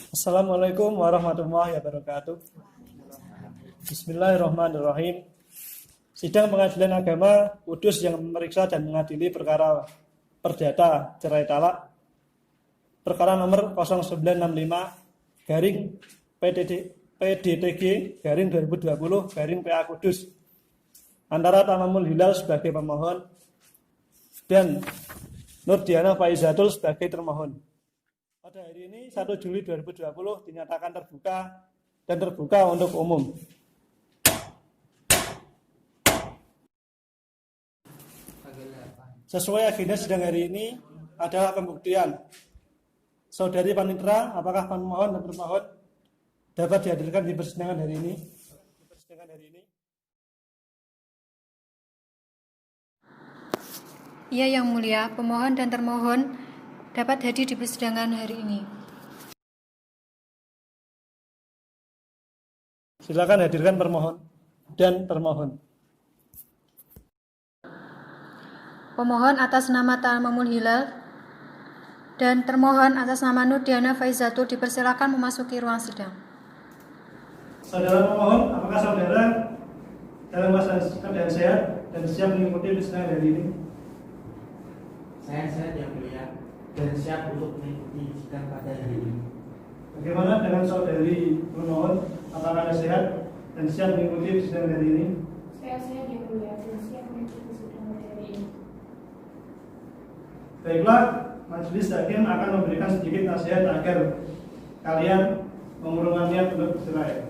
Assalamualaikum warahmatullahi wabarakatuh. Bismillahirrahmanirrahim. Sidang Pengadilan Agama Kudus yang memeriksa dan mengadili perkara perdata cerai talak perkara nomor 0965 garing PDTG garing 2020 garing PA Kudus antara Tamamul Hilal sebagai pemohon dan Nurdiana Faizatul sebagai termohon. Pada hari ini 1 Juli 2020 dinyatakan terbuka untuk umum. Sesuai agenda sidang hari ini adalah pembuktian. Saudari Panitra, apakah pemohon dan termohon dapat dihadirkan di persidangan hari ini? Iya, Yang Mulia, pemohon dan termohon dapat hadir di persidangan hari ini. Silakan hadirkan permohon dan termohon. Pemohon atas nama Tamamul Hilal dan termohon atas nama Nurdiana Faizatul dipersilakan memasuki ruang sidang. Saudara pemohon, apakah saudara dalam keadaan sehat dan siap mengikuti persidangan hari ini? Saya sehat Yang Mulia dan siap untuk mengikuti sidang pada hari ini. Bagaimana dengan saudari pemohon, apakah Anda sehat dan siap mengikuti persidangan hari ini? Saya sehat Yang Mulia dan siap mengikuti sidang hari ini. Baiklah, majelis hakim akan memberikan sedikit nasihat agar kalian mengurungkan niat untuk bercerai.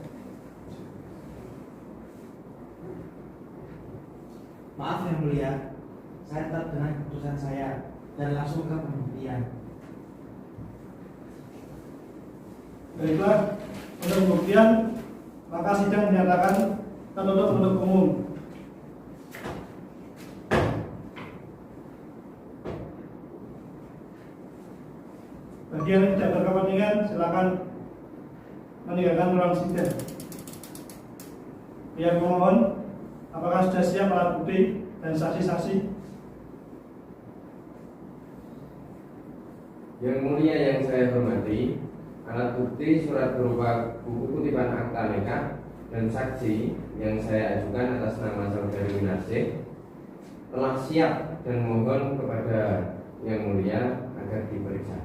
Maaf Yang Mulia, saya tetap dengan keputusan saya dan langsung ke pembuktian. Baiklah, untuk pembuktian maka sidang dinyatakan tertutup untuk umum. Bagi yang tidak berkepentingan, silakan meninggalkan ruang sidang. Pihak pemohon, apakah sudah siap alat bukti dan saksi-saksi? Yang Mulia yang saya hormati, alat bukti surat berupa buku kutipan akta nikah dan saksi yang saya ajukan atas nama saudari Winarsih telah siap dan mohon kepada Yang Mulia agar diperiksa.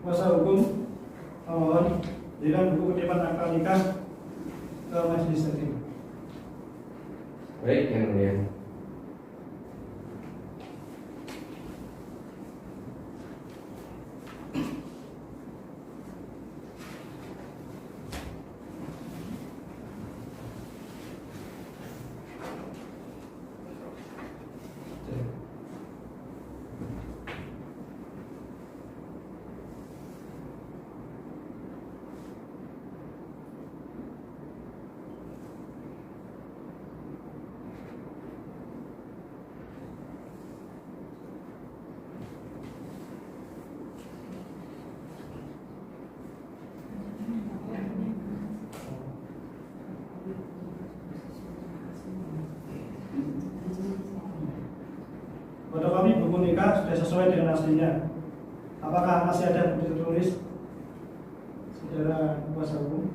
Kuasa hukum memohon dengan buku kutipan akta nikah ke majelis hakim. Baik Yang Mulia. Fotokopi buku nikah sudah sesuai dengan aslinya. Apakah masih ada bukti tertulis? Saudara kuasa hukum.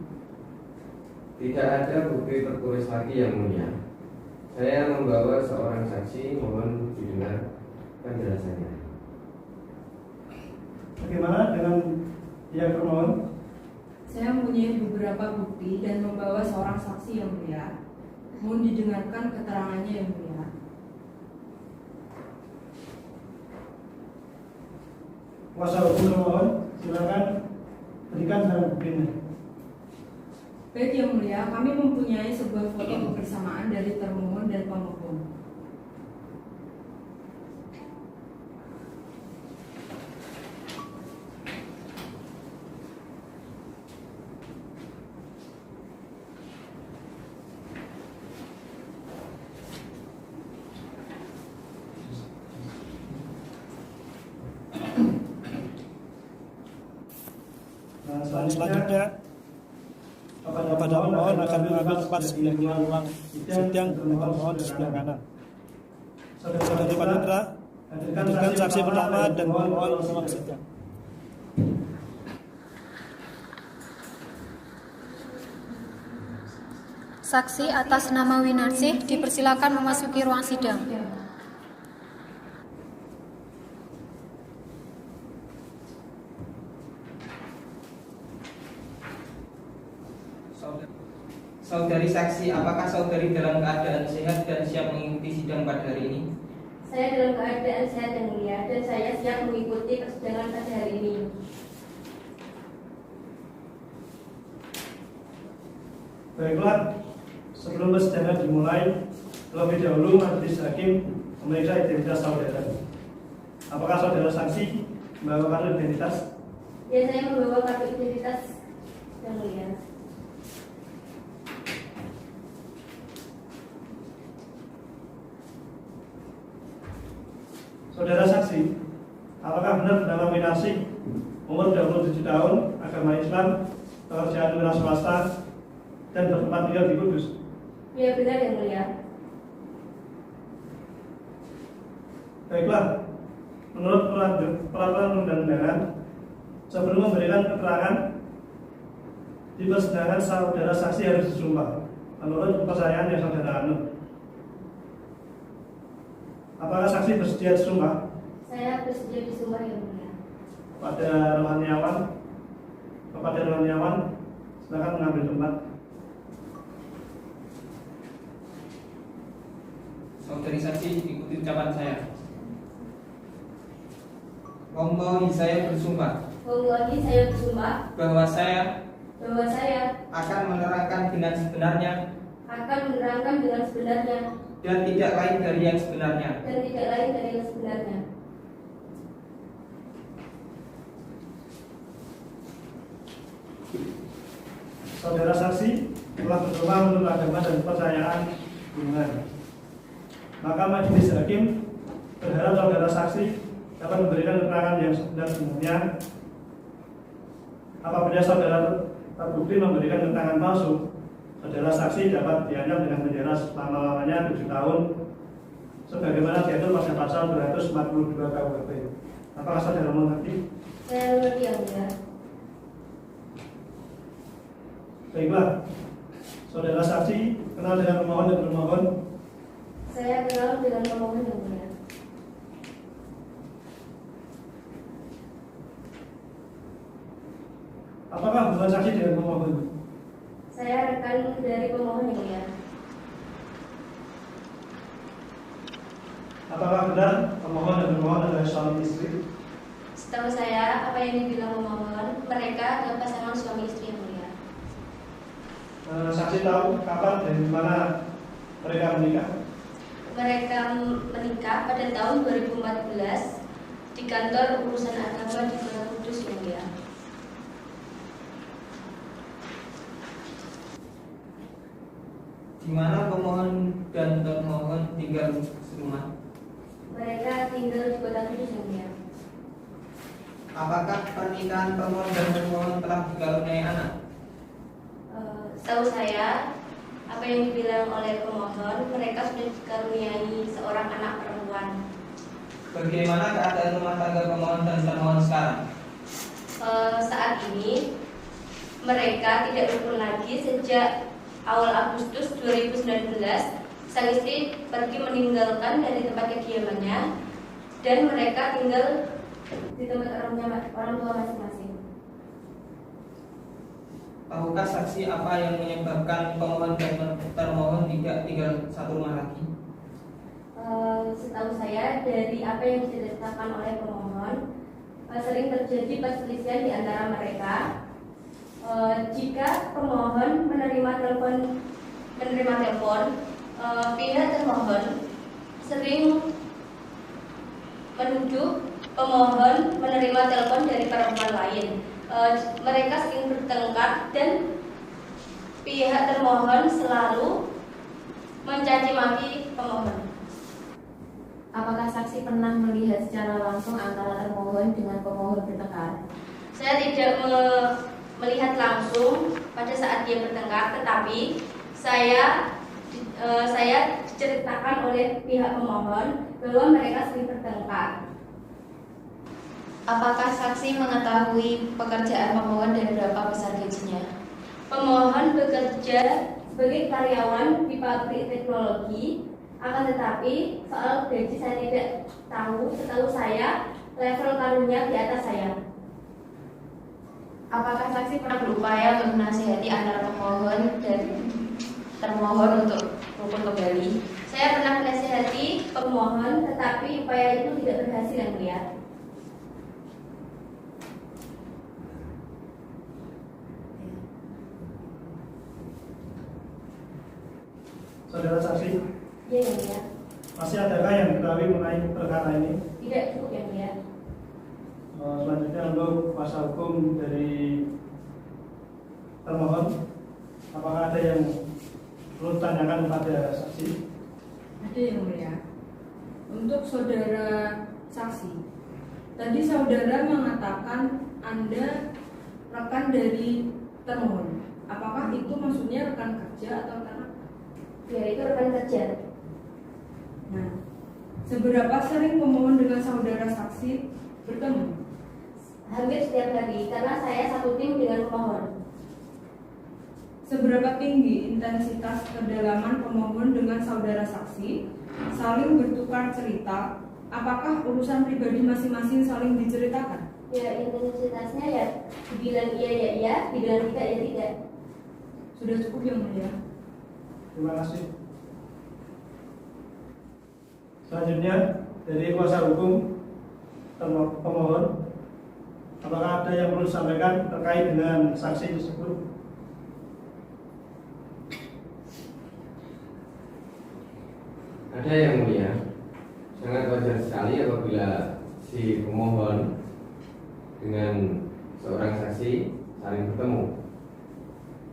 Tidak ada bukti tertulis lagi Yang Mulia. Saya membawa seorang saksi, mohon didengar penjelasannya. Bagaimana dengan pihak termohon? Saya mempunyai beberapa bukti dan membawa seorang saksi Yang Mulia. Mohon didengarkan keterangannya Yang Mulia. Kuasa hukum termohon, silakan berikan barang buktinya. Baik Yang Mulia, kami mempunyai sebuah foto kebersamaan dari termohon dan pemohon. Selanjutnya kepada pemohon akan mengambil tempat sebelah ruang sidang dengan pemohon di sebelah kanan. Saudari Panitra, Hadirkan saksi pertama dan pemohon ruang sidang. Saksi atas nama Winarsih dipersilakan memasuki ruang sidang. Saudari saksi, apakah saudari dalam keadaan sehat dan siap mengikuti sidang pada hari ini? Saya dalam keadaan sehat dan mulia dan saya siap mengikuti persidangan pada hari ini. Baiklah, sebelum persidangan dimulai, terlebih dahulu majelis hakim memeriksa identitas saudara. Apakah saudara saksi membawa kartu identitas? Ya, saya membawa kartu identitas yang mulia. Saudara saksi, apakah benar bernama Winarsih, umur 27 tahun, agama Islam, pekerjaan wira swasta, dan bertempat tinggal di Kudus? Ya, benar yang mulia. Baiklah, menurut peraturan undang-undangan, sebelum memberikan keterangan di persidangan, saudara saksi harus disumpah menurut kepercayaan yang saudara anut. Apakah saksi bersedia disumpah? Saya bersedia disumpah yang mulia. Kepada rohaniawan, silakan mengambil tempat. Saudari saksi, ikuti ucapan saya. Wallahi saya bersumpah Wallahi saya bersumpah bahwa saya bahwa saya akan menerangkan dengan sebenarnya akan menerangkan dengan sebenarnya dan tidak lain dari yang sebenarnya. dan tidak lain dari yang sebenarnya. Saudara saksi telah berdoa menurut agama dan kepercayaan hubungan. Maka majelis hakim berharap saudara saksi dapat memberikan keterangan yang sebenarnya. Apabila saudara terbukti memberikan keterangan palsu, saudara saksi dapat diancam dengan penjara selama-lamanya 7 tahun sebagaimana diatur pada pasal 242 KUHP. Apakah saudara mengerti? Saya mengerti yang mulia. Baiklah, saudara saksi kenal dengan pemohon dan termohon. Saya kenal dengan pemohon yang mulia. Apakah hubungan saksi dengan pemohon? Saya rekan dari pemohon yang mulia. Apakah benar pemohon dan termohon adalah suami istri? Setahu saya, apa yang dibilang pemohon, mereka adalah pasangan suami istri yang mulia. Saksi tahu kapan dan di mana mereka menikah? Mereka menikah pada tahun 2014 di kantor urusan agama di Kota Kudus yang mulia. Di mana pemohon dan termohon tinggal serumah? Mereka tinggal di Kota Kudus yang mulia. Apakah pernikahan pemohon dan termohon telah dikaruniai anak? Setahu saya, apa yang dibilang oleh pemohon, mereka sudah dikaruniai seorang anak perempuan. Bagaimana keadaan rumah tangga pemohon dan termohon sekarang? Saat ini, mereka tidak rukun lagi sejak awal Agustus 2019. Sang istri pergi meninggalkan dari tempat kediamannya dan mereka tinggal di tempat orang tua masing-masing. Tahukah saksi apa yang menyebabkan pemohon dan termohon tidak tinggal satu rumah lagi? Setahu saya, dari apa yang diceritakan oleh pemohon, sering terjadi perselisihan di antara mereka. Jika pemohon menerima telepon, pihak termohon sering menuduh pemohon menerima telepon dari perempuan lain. Mereka sering bertengkar dan pihak termohon selalu mencaci maki pemohon. Apakah saksi pernah melihat secara langsung antara termohon dengan pemohon bertengkar? Saya tidak melihat langsung pada saat dia bertengkar, tetapi saya diceritakan oleh pihak pemohon bahwa mereka sering bertengkar. Apakah saksi mengetahui pekerjaan pemohon dan berapa besar gajinya? Pemohon bekerja sebagai karyawan di pabrik teknologi, akan tetapi soal gaji saya tidak tahu. Setahu saya level karunia di atas saya. Apakah saksi pernah berupaya untuk menasihati antara pemohon dan termohon untuk rukun kembali? Saya pernah menasihati pemohon, tetapi upaya itu tidak berhasil, Yang Mulia. Saudara saksi, Iya, Yang Mulia. masih adakah yang diketahui mengenai perkara ini? Tidak cukup, Yang Mulia. Selanjutnya untuk kuasa hukum dari termohon, apakah ada yang perlu ditanyakan kepada saksi? Ada, Yang Mulia. Untuk saudara saksi, tadi saudara mengatakan Anda rekan dari termohon. Apakah itu maksudnya rekan kerja atau rekan apa? Ya, itu rekan kerja. Nah, seberapa sering pemohon dengan saudara saksi bertemu? Hampir setiap hari, karena saya satu tim dengan pemohon. Seberapa tinggi intensitas kedalaman pemohon dengan saudara saksi saling bertukar cerita? Apakah urusan pribadi masing-masing saling diceritakan? Ya, intensitasnya ya dibilang iya ya iya, dibilang tidak ya tidak. Sudah cukup, Yang Mulia. Terima kasih. Selanjutnya dari kuasa hukum pemohon, apakah ada yang perlu disampaikan terkait dengan saksi tersebut? Ada yang mulia, sangat wajar sekali apabila si pemohon dengan seorang saksi saling bertemu,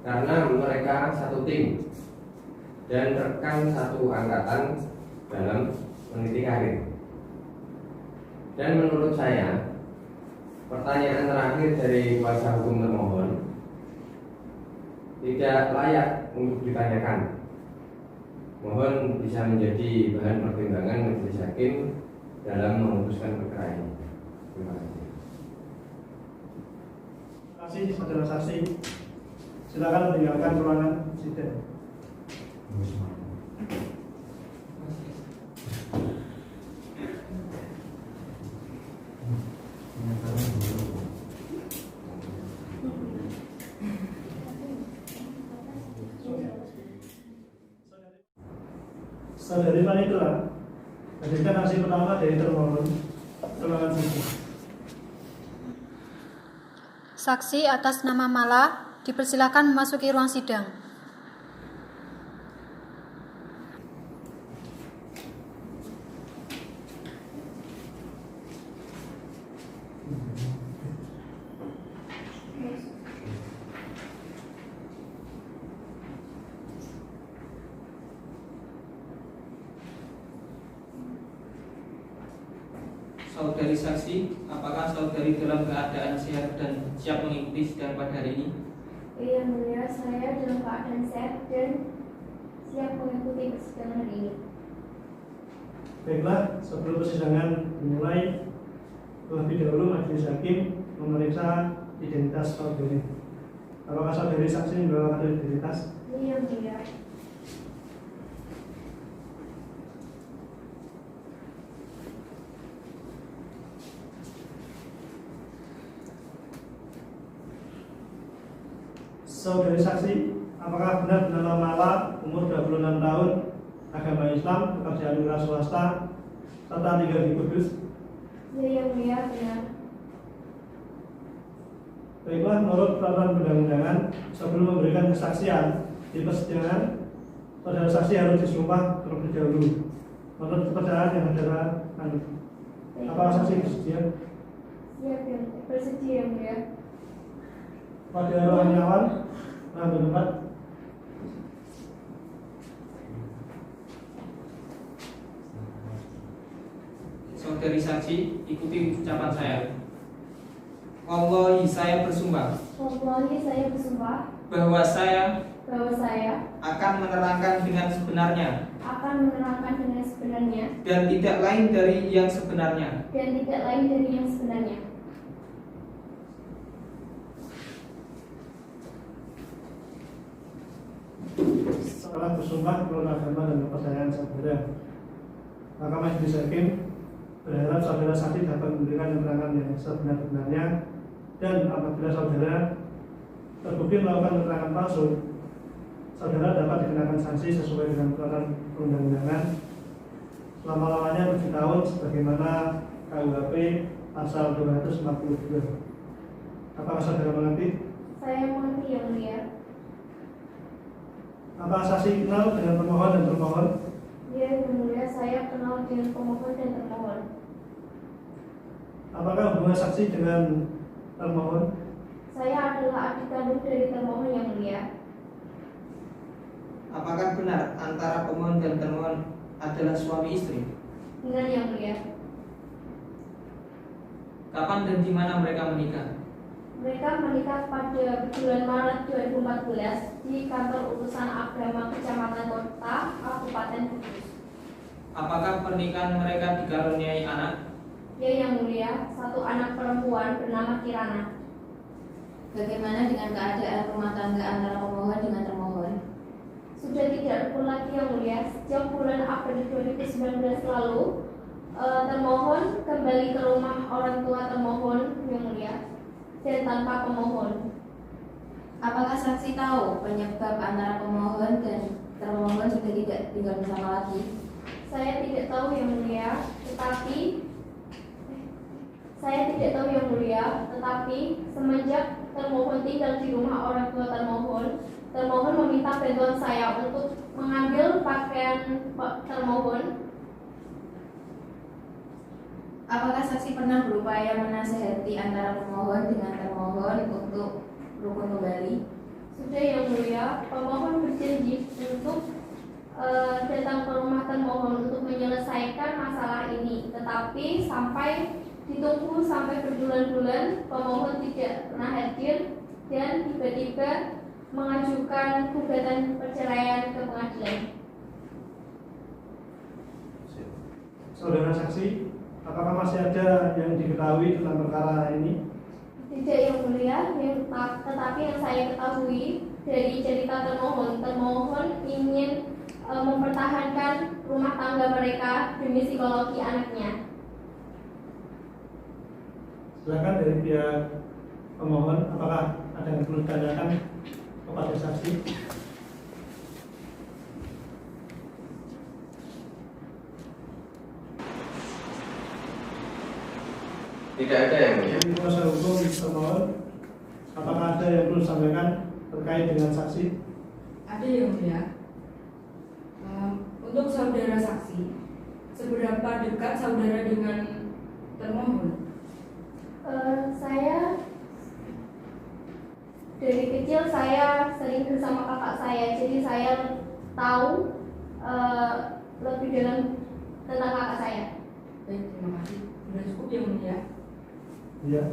karena mereka satu tim dan rekan satu angkatan dalam meniti karir. Dan menurut saya, pertanyaan terakhir dari kuasa hukum termohon tidak layak untuk ditanyakan. Mohon bisa menjadi bahan pertimbangan majelis hakim dalam memutuskan perkara ini. Terima kasih. Terima kasih saudara saksi. Silakan meninggalkan ruangan sidang. Saudari Manitula, hadirkan saksi pertama dari termohon. Ruangan sidang. Saksi atas nama Mala dipersilakan memasuki ruang sidang. Saudari saksi, apakah saudari dalam keadaan sehat dan siap mengikuti sidang pada hari ini? Iya mulia, saya dalam keadaan sehat dan siap mengikuti persidangan hari ini. Baiklah, sebelum persidangan dimulai, terlebih dahulu majelis hakim memeriksa identitas saudari. Apakah saudari saksi membawa kartu identitas? Iya mulia. Saudari saksi, apakah benar bernama Mala, umur 26 tahun, agama Islam, pekerjaan wira swasta, serta tinggal di Kudus? Iya mulia, benar. Baiklah, menurut peraturan perundang-undangan, sebelum memberikan kesaksian di persidangan, saudara saksi harus disumpah terlebih dahulu. Menurut kepercayaan yang saudara anut. Apakah saksi bersedia? Siap ya, bersedia mulia. Pada ruang nyawan, mengambil tempat. Saudari saksi, ikuti ucapan saya. Wallahi, saya bersumpah Wallahi, saya bersumpah bahwa saya bahwa saya akan menerangkan dengan sebenarnya akan menerangkan dengan sebenarnya sebenarnya dan tidak lain dari yang sebenarnya. dan tidak lain dari yang sebenarnya. Setelah bersumpah menurut agama dan kepercayaan saudara, maka Majelis Hakim berharap saudara saksi dapat memberikan keterangan yang sebenar-benarnya, dan apabila saudara terbukti melakukan keterangan palsu, saudara dapat dikenakan sanksi sesuai dengan peraturan perundang-undangan selama-lamanya 7 tahun sebagaimana KUHP pasal 242. Apakah saudara mengerti? Saya mengerti yang mulia. Apakah saksi kenal dengan pemohon dan termohon? Ya yang mulia, saya kenal dengan pemohon dan termohon. Apakah hubungan saksi dengan termohon? Saya adalah adik kandung dari termohon yang mulia. Apakah benar antara pemohon dan termohon adalah suami istri? Benar yang mulia. Kapan dan di mana mereka menikah? Mereka menikah pada bulan Maret 2014 di kantor urusan agama Kecamatan Kota, Kabupaten Kudus. Apakah pernikahan mereka dikaruniai anak? Ya yang mulia, satu anak perempuan bernama Kirana. Bagaimana dengan keadaan rumah tangga antara pemohon dengan termohon? Sudah tidak rukun lagi yang mulia. Sejak bulan April 2019 lalu, termohon kembali ke rumah orang tua termohon yang mulia dan tanpa pemohon. Apakah saksi tahu penyebab antara pemohon dan termohon sudah tidak tinggal bersama lagi? Saya tidak tahu yang mulia, tetapi semenjak termohon tinggal di rumah orang tua termohon meminta bantuan saya untuk mengambil pakaian termohon. Apakah saksi pernah berupaya menasehati antara pemohon dengan termohon untuk rukun kembali? Sudah yang mulia, pemohon berjanji untuk datang ke rumah termohon untuk menyelesaikan masalah ini, tetapi ditunggu sampai berbulan-bulan pemohon tidak pernah hadir dan tiba-tiba mengajukan gugatan perceraian ke pengadilan. Saudara saksi, apakah masih ada yang diketahui tentang perkara ini? Tidak yang mulia, tetapi yang saya ketahui dari cerita termohon ingin mempertahankan rumah tangga mereka demi psikologi anaknya. Silakan dari pihak pemohon, apakah ada yang perlu ditanyakan kepada saksi? Tidak ada yang mulia. Dari kuasa hukum pemohon, apakah ada yang perlu disampaikan terkait dengan saksi? Ada yang mulia. Untuk saudara saksi, seberapa dekat saudara dengan termohon? Saya dari kecil saya sering bersama kakak saya, jadi saya tahu lebih dalam tentang kakak saya. Baik, terima kasih. Sudah cukup yang mulia. Iya.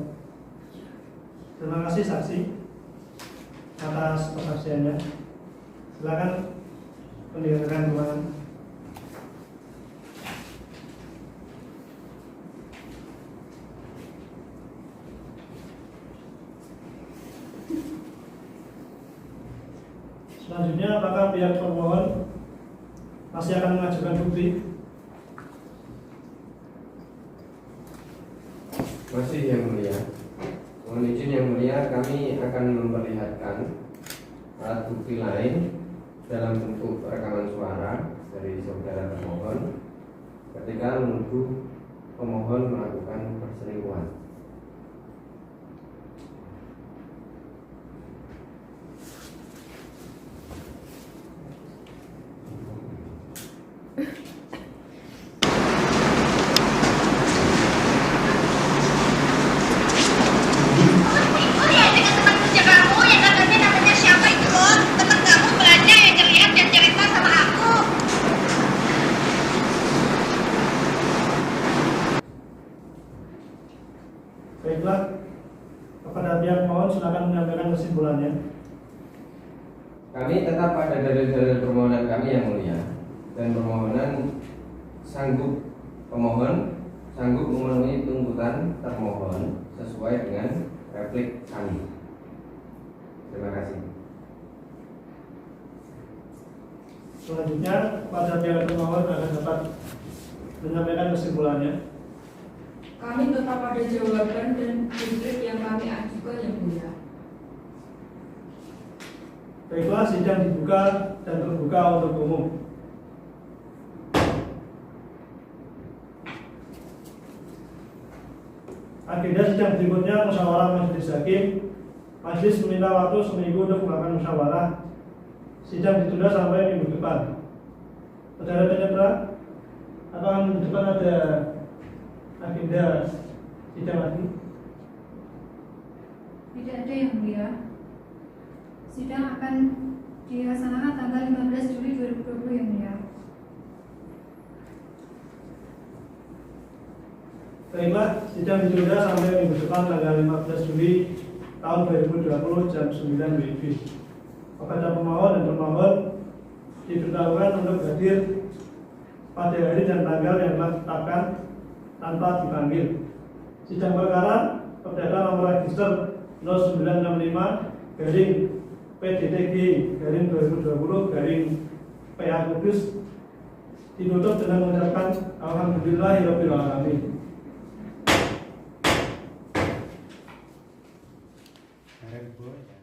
Terima kasih saksi atas kesaksiannya. Silakan mendengarkan ruangan. Selanjutnya, apakah pihak pemohon masih akan mengajukan bukti? Masih yang mulia. Mohon izin yang mulia, kami akan memperlihatkan alat bukti lain dalam bentuk rekaman suara dari saudara termohon ketika menuduh pemohon melakukan perselingkuhan. Baiklah, kepada pihak pemohon silakan menyampaikan kesimpulannya. Kami tetap pada dalil-dalil permohonan kami yang mulia, dan permohonan pemohon sanggup memenuhi tuntutan termohon sesuai dengan replik kami. Terima kasih. Selanjutnya, pada pihak termohon akan dapat menyampaikan kesimpulannya. Kami tetap pada jawaban dan replik yang kami ajukan yang mulia. Baiklah, sidang dibuka dan terbuka untuk umum. Agenda sidang berikutnya musyawarah majelis hakim. Majelis meminta waktu seminggu untuk melakukan musyawarah. Sidang ditunda sampai minggu depan. Saudara penyerta, atau minggu depan ada agenda sidang lagi? Tidak ada yang mulia. Sidang akan dilaksanakan tanggal 15 Juli 2020 yang mulia. Baiklah, sidang ditunda sampai minggu depan tanggal 15 Juli tahun 2020 jam 9 WIB. Kepada pemohon dan termohon diberitahukan untuk hadir pada hari dan tanggal yang telah ditetapkan tanpa dipanggil. Sidang perkara perdata nomor register 0965 garing PDTG garing 2020 garing PA Kudus ditutup dengan mengucapkan alhamdulillahirabbil alamin. Boy.